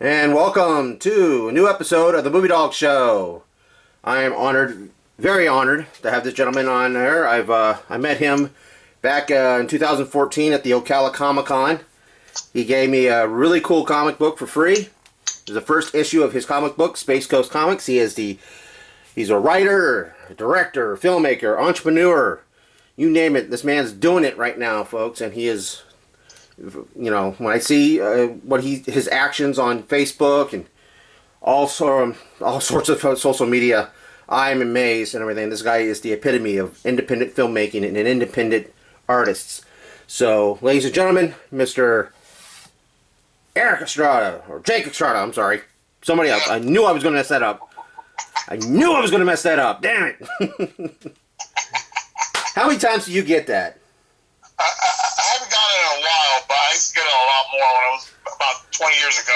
And welcome to a new episode of the Movie Dawgs Show. I am honored, very honored, to have this gentleman on there. I met him back in 2014 at the Ocala Comic Con. He gave me a really cool comic book for free. It was the first issue of his comic book, Space Coast Comics. He's a writer, director, filmmaker, entrepreneur. You name it, this man's doing it right now, folks, and he is. You know, when I see his actions on Facebook and all sorts of social media, I'm amazed and everything. This guy is the epitome of independent filmmaking and an independent artist. So, ladies and gentlemen, Mr. Jake Estrada, I'm sorry. Somebody else. I knew I was going to mess that up. Damn it. How many times do you get that? I haven't gotten it in a while, but I used to get it a lot more when I was about 20 years ago.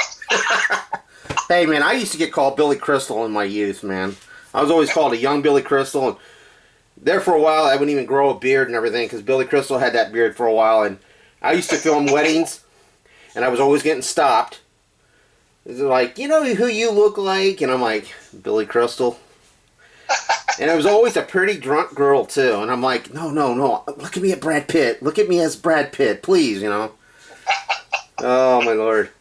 Hey, man, I used to get called Billy Crystal in my youth, man. I was always called a young Billy Crystal. And there for a while, I wouldn't even grow a beard and everything because Billy Crystal had that beard for a while. And I used to film weddings, and I was always getting stopped. It's like, you know who you look like? And I'm like, Billy Crystal. And it was always a pretty drunk girl, too. And I'm like, no. Look at me at Brad Pitt. Look at me as Brad Pitt, please, you know. Oh, my Lord.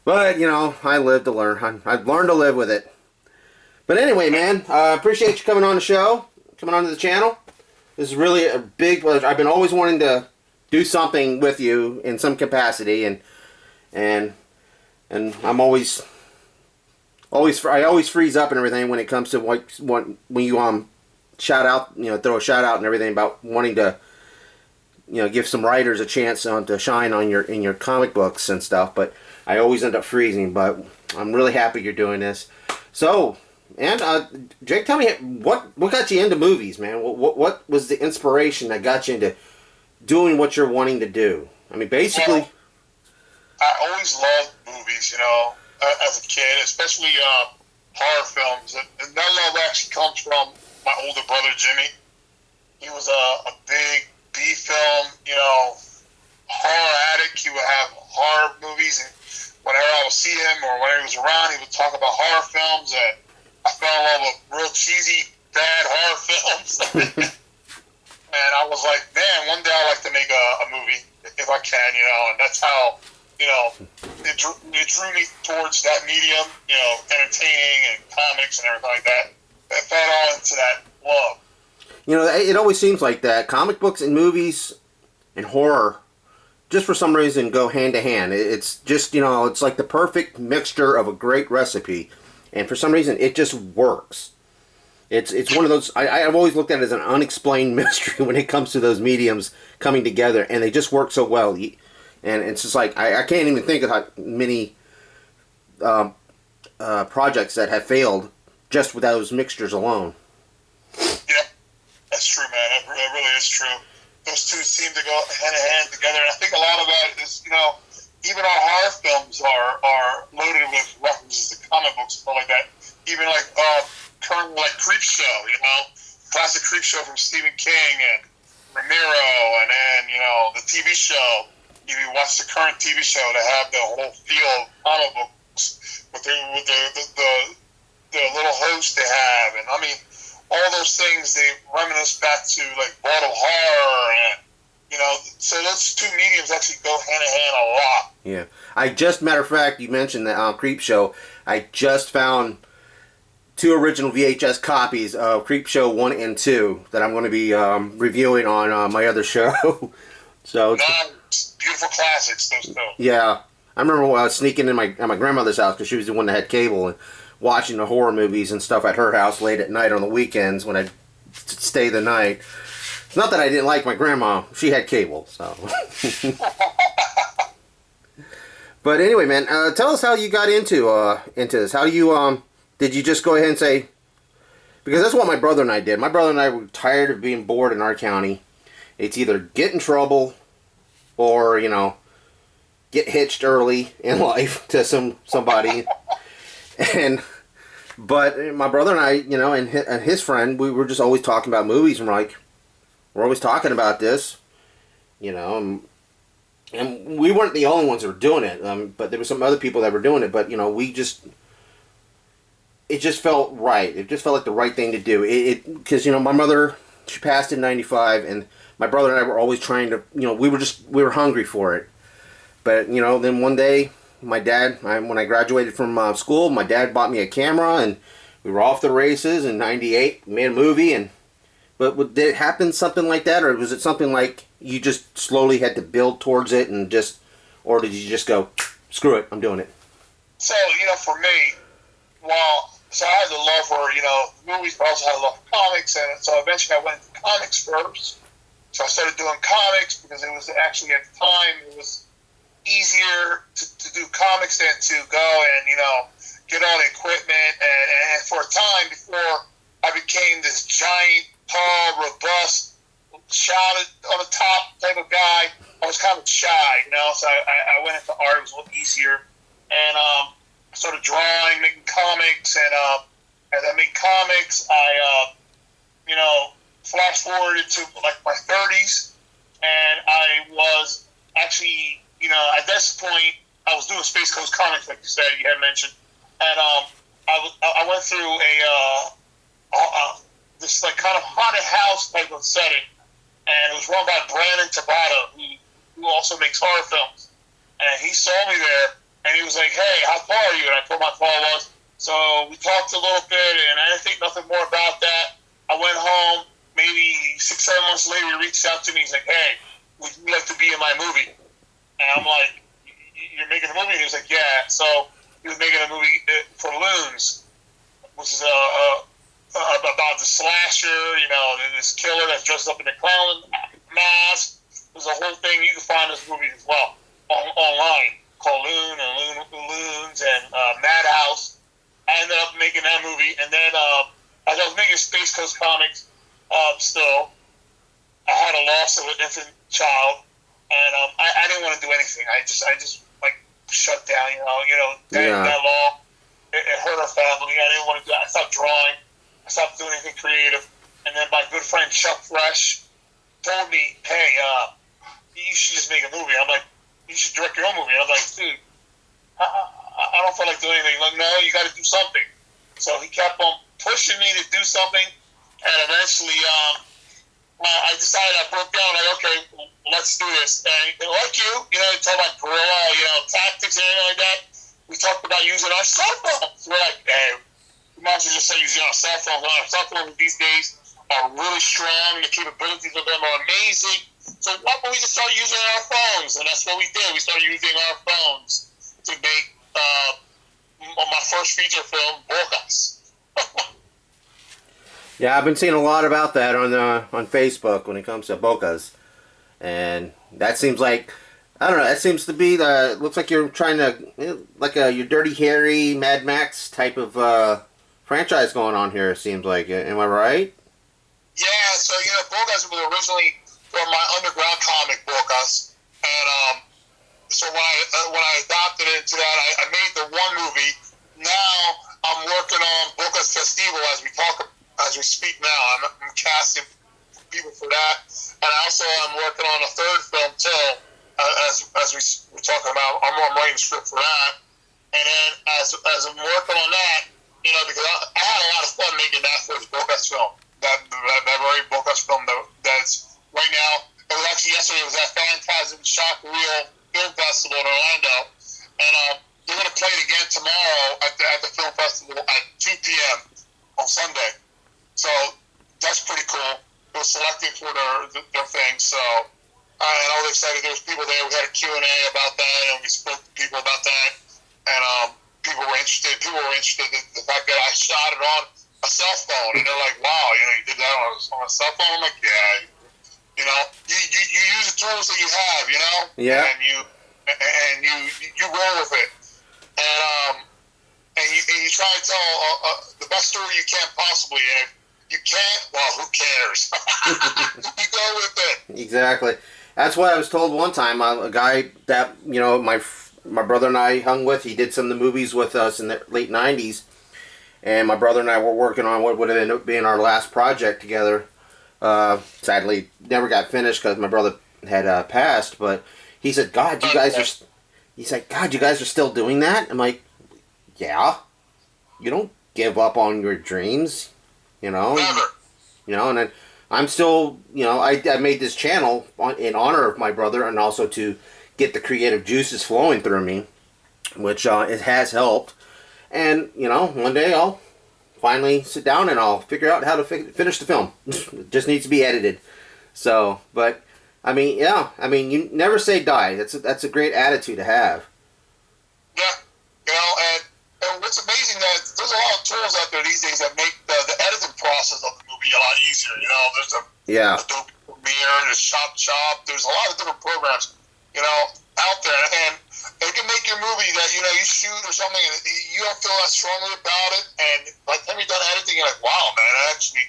But, you know, I live to learn. I've learned to live with it. But anyway, man, I appreciate you coming on the show, coming onto the channel. This is really a big pleasure. I've been always wanting to do something with you in some capacity. And I'm always... I always freeze up and everything when it comes to when you shout out, you know, throw a shout out and everything about wanting to, you know, give some writers a chance to shine on in your comic books and stuff. But I always end up freezing. But I'm really happy you're doing this. So, and Jake, tell me what got you into movies, man? What was the inspiration that got you into doing what you're wanting to do? I mean, basically, well, I always loved movies, you know. As a kid, especially horror films. And that love actually comes from my older brother, Jimmy. He was a big B-film, you know, horror addict. He would have horror movies, and whenever I would see him or whenever he was around, he would talk about horror films, and I fell in love with real cheesy, bad horror films. And I was like, man, one day I'd like to make a movie, if I can, you know, and that's how... You know, it drew me towards that medium, you know, entertaining and comics and everything like that. It fed all into that love. You know, it always seems like that. Comic books and movies and horror, just for some reason, go hand to hand. It's just, you know, it's like the perfect mixture of a great recipe. And for some reason, it just works. It's one of those, I've always looked at it as an unexplained mystery when it comes to those mediums coming together. And they just work so well. And it's just like, I can't even think of how many projects that have failed just with those mixtures alone. Yeah, that's true, man. It really is true. Those two seem to go hand in hand together. And I think a lot of that is, you know, even our horror films are loaded with references to comic books and stuff like that. Even like current, like Creepshow, you know, classic Creepshow from Stephen King and Romero, and then, you know, the TV show. If you watch the current TV show, they have the whole feel of comic books with the little host they have, and I mean, all those things they reminisce back to like World of Horror, and you know, so those two mediums actually go hand in hand a lot. Yeah, matter of fact, you mentioned that Creepshow. I just found 2 original VHS copies of Creepshow 1 and 2 that I'm going to be reviewing on my other show. So. Beautiful classics, those two. Yeah, I remember sneaking in at my grandmother's house because she was the one that had cable and watching the horror movies and stuff at her house late at night on the weekends when I'd stay the night. It's not that I didn't like my grandma; she had cable, so. But anyway, man, tell us how you got into this. How do you did you just go ahead and say? Because that's what my brother and I did. My brother and I were tired of being bored in our county. It's either get in trouble, or, you know, get hitched early in life to somebody. But my brother and I, you know, and his friend, we were just always talking about movies, and we're always talking about this, you know, And we weren't the only ones that were doing it, but there were some other people that were doing it. But it just felt right. It just felt like the right thing to do. Because my mother, she passed in '95, and my brother and I were always trying to, we were hungry for it. But then one day, my dad, when I graduated from school, my dad bought me a camera, and we were off the races in '98. Made a movie, but did it happen something like that, or was it something like you just slowly had to build towards it, or did you just go, screw it, I'm doing it? So, for me, so I had the love for, movies, but I also had a love for comics, and so eventually I went to comics first. So I started doing comics because it was actually, at the time, it was easier to do comics than to go and, get all the equipment. And for a time before I became this giant, tall, robust, shouted on the top type of guy, I was kind of shy, so I went into art. It was a little easier. And I started drawing, making comics, and as I made comics, I, flash forwarded to like my 30s, and I was actually, at this point, I was doing Space Coast Comics, like you said, you had mentioned, and I went through this like kind of haunted house type of setting, and it was run by Brandon Tabata, who also makes horror films, and he saw me there, and he was like, "Hey, how far are you?" And I told him how far I was. So we talked a little bit, and I didn't think nothing more about that. I went home. Maybe 6-7 months later, he reached out to me. He's like, "Hey, would you like to be in my movie?" And I'm like, "You're making a movie?" And he was like, "Yeah." So he was making a movie for Loons, which is about the slasher, this killer that's dressed up in a clown mask. There's a whole thing. You can find this movie as well online, called Loons and Madhouse. I ended up making that movie, and then as I was making Space Coast Comics, still, I had a loss of an infant child, and I didn't want to do anything. I just like shut down. That law, it hurt our family. I didn't want to do it. I stopped drawing. I stopped doing anything creative. And then my good friend Chuck Fresh told me, "Hey, you should just make a movie." I'm like, "You should direct your own movie." And I'm like, "Dude, I don't feel like doing anything." Like, "No, you got to do something." So he kept on pushing me to do something, and eventually, I decided, I broke down, like, "Okay, let's do this." And like you talk about guerrilla, tactics and anything like that. We talked about using our cell phones. We're like, "Hey, we might as well just say using our cell phones." Our cell phones these days are really strong. The capabilities of them are amazing. So why don't we just start using our phones? And that's what we did. We started using our phones to make my first feature film, Dawgs. Yeah, I've been seeing a lot about that on Facebook when it comes to Bocas, and that seems like, I don't know. That seems to be looks like you're trying to your Dirty Harry, Mad Max type of franchise going on here. It seems like. Am I right? Yeah. So Bocas was originally from my underground comic, Bocas, and so when I adopted it into that, I made the one movie. Now I'm working on Bocas Festival as we speak now. I'm casting people for that, and also I'm working on a third film too. As we're talking about, I'm writing a script for that, and then as I'm working on that, because I had a lot of fun making that first Bocas film, that very Bocas film that's right now. It was actually yesterday. It was at Phantasm Shock Reel Film Festival in Orlando, and they're going to play it again tomorrow at the film festival at 2 p.m. on Sunday. So that's pretty cool. It was selected for their thing. So and I was excited. There was people there. We had a Q&A about that, and we spoke to people about that. And people were interested. People were interested in the fact that I shot it on a cell phone, and they're like, "Wow, you did that on a cell phone?" I'm like, "Yeah." You use the tools that you have, Yeah. And you roll with it, and you try to tell the best story you can possibly. And if you can't, well, who cares? You go with it. Exactly. That's what I was told one time. A guy that my brother and I hung with, he did some of the movies with us in the late '90s, and my brother and I were working on what would have ended up being our last project together. Sadly, never got finished because my brother had passed. But He said, God, you guys are... He's like, God, you guys are still doing that? I'm like, yeah. You don't give up on your dreams, you know? Never. You know, and then I'm still, you know, I made this channel in honor of my brother and also to get the creative juices flowing through me, which it has helped. And, you know, one day I'll finally sit down and I'll figure out how to finish the film. It just needs to be edited. So, but, I mean, yeah, I mean, you never say die. That's a great attitude to have. Yeah, you know, and what's amazing that there's a lot of tools out there these days that make the editing process of the movie a lot easier. You know, there's Adobe Premiere, there's Chop, there's a lot of different programs, you know, out there, and it can make your movie that, you know, you shoot or something and you don't feel that strongly about it, and by the time you're done editing, you're like, wow, man, I actually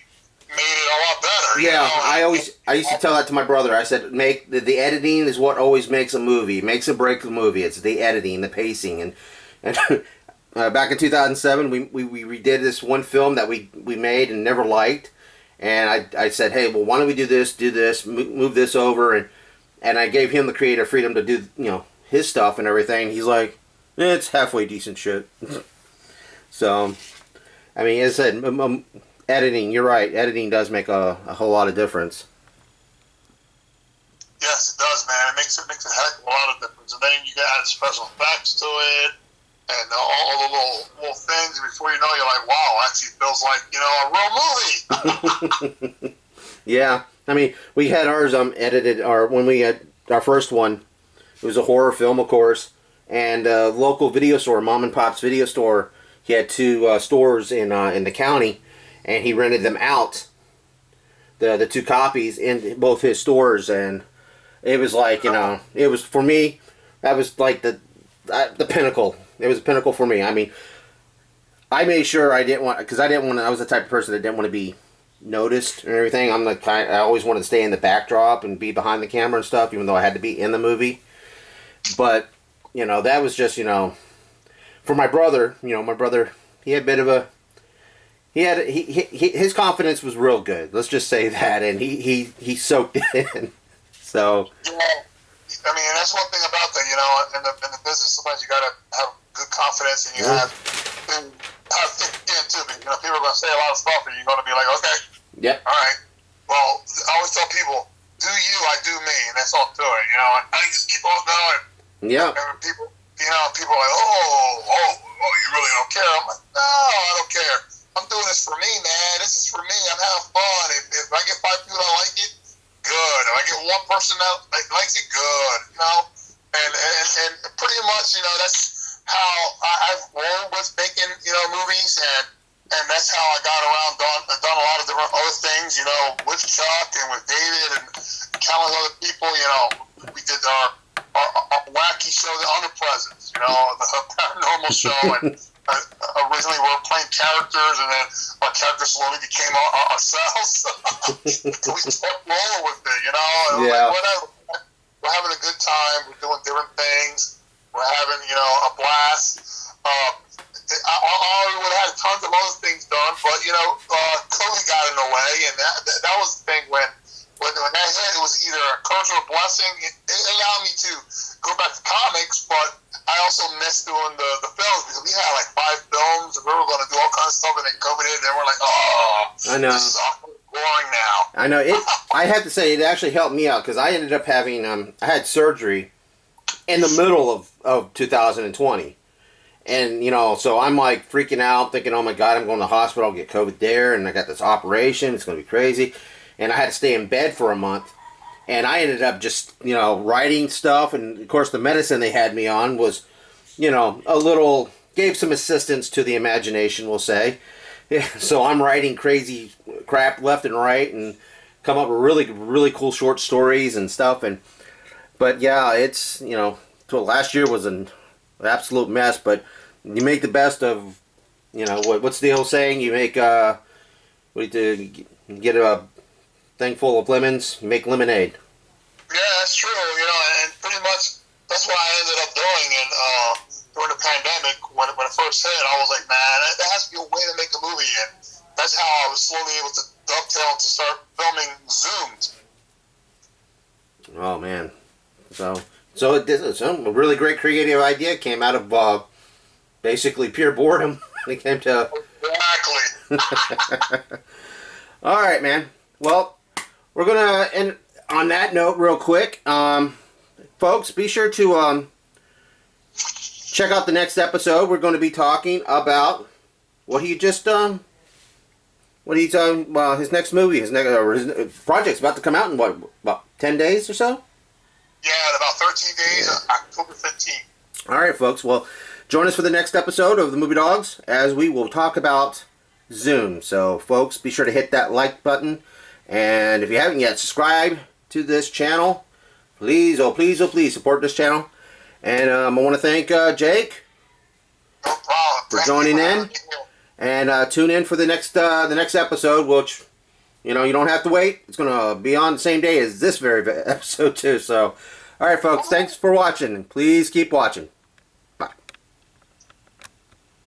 made it a lot better. Yeah, you know? I used to tell that to my brother. I said, make the editing is what always makes a movie, makes or breaks a movie. It's the editing, the pacing, and back in 2007, we redid this one film that we made and never liked, and I said, hey, well, why don't we do this, move this over, and I gave him the creative freedom to do, you know, his stuff and everything. He's like, it's halfway decent shit. So, I mean, as I said, editing, you're right, editing does make a whole lot of difference. Yes, it does, man. It makes a heck of a lot of difference, and then you got to add special effects to it, and all the little things. Before you know, you're like, wow, actually feels like, you know, a real movie. Yeah, I mean, we had ours edited, when we had our first one. It was a horror film, of course, and a local video store, Mom and Pop's video store. He had two stores in the county, and he rented them out, the two copies in both his stores, and it was like, you know, it was, for me, that was like the pinnacle. It was a pinnacle for me. I mean, I made sure I didn't want, because I was the type of person that didn't want to be noticed and everything. I always wanted to stay in the backdrop and be behind the camera and stuff, even though I had to be in the movie. But, you know, that was just, you know, for my brother, you know, he had a bit of a, his confidence was real good. Let's just say that, and he soaked it in. So. Yeah, I mean, that's one thing about that, you know, in the business, sometimes you gotta have good confidence, and you have thick skin too, because, you know, people are gonna say a lot of stuff, and you're gonna be like, okay, yep, all right. Well, I always tell people, do you, I do me, and that's all to it, you know. And I just keep on going. Yeah. And people, you know, people are like, oh, you really don't care? I'm like, no, I don't care. I'm doing this for me, man. This is for me. I'm having fun. If I get 5 people that like it, good. If I get one person that likes it, good. You know, and pretty much, you know, that's how I've rolled with making, you know, movies, and that's how I got around, done a lot of different other things, you know, with Chuck and with David and countless other people. You know, we did our wacky show, The Underpresence, you know, the paranormal show, and originally we were playing characters, and then our characters slowly became ourselves. We started rolling with it, you know, and we're like, whatever. We're having a good time. We're doing different things. We're having, you know, a blast. I would have had tons of other things done, but, you know, COVID got in the way, and that was the thing when that hit, it was either a curse or a blessing. It allowed me to go back to comics, but I also missed doing the films, because we had like 5 films, and we were going to do all kinds of stuff, and then COVID hit, and we're like, oh, I know. This is boring now. I know. I have to say, it actually helped me out, because I ended up having, I had surgery in the middle of 2020. And, you know, so I'm like freaking out, thinking, oh my God, I'm going to the hospital, I'll get COVID there, and I got this operation, it's going to be crazy. And I had to stay in bed for a month. And I ended up just, you know, writing stuff. And, of course, the medicine they had me on was, you know, gave some assistance to the imagination, we'll say. Yeah, so I'm writing crazy crap left and right and come up with really, really cool short stories and stuff. But, yeah, it's, you know, last year was an absolute mess. But you make the best of, you know, what's the old saying? You make, get a thing full of lemons, you make lemonade. Yeah, that's true. You know, and pretty much that's what I ended up doing. And during the pandemic, when it first hit, I was like, man, there has to be a way to make a movie. And that's how I was slowly able to dovetail to start filming Zoomed. Oh man, so So a really great creative idea came out of basically pure boredom. It came to. Exactly. All right, man. Well, we're gonna end on that note real quick. Folks, be sure to check out the next episode. We're going to be talking about what he just what he's his next movie, his project's about to come out in what, about 10 days or so. Yeah, in about 13 days, October 15th. All right, folks. Well, join us for the next episode of the Movie Dogs, as we will talk about Zoom. So, folks, be sure to hit that like button, and if you haven't yet, subscribe to this channel. Please, oh please, oh please, support this channel. And I want to thank Jake for joining in. And tune in for the next episode, which, you know, you don't have to wait. It's going to be on the same day as this very episode, too. So, all right, folks, thanks for watching. Please keep watching.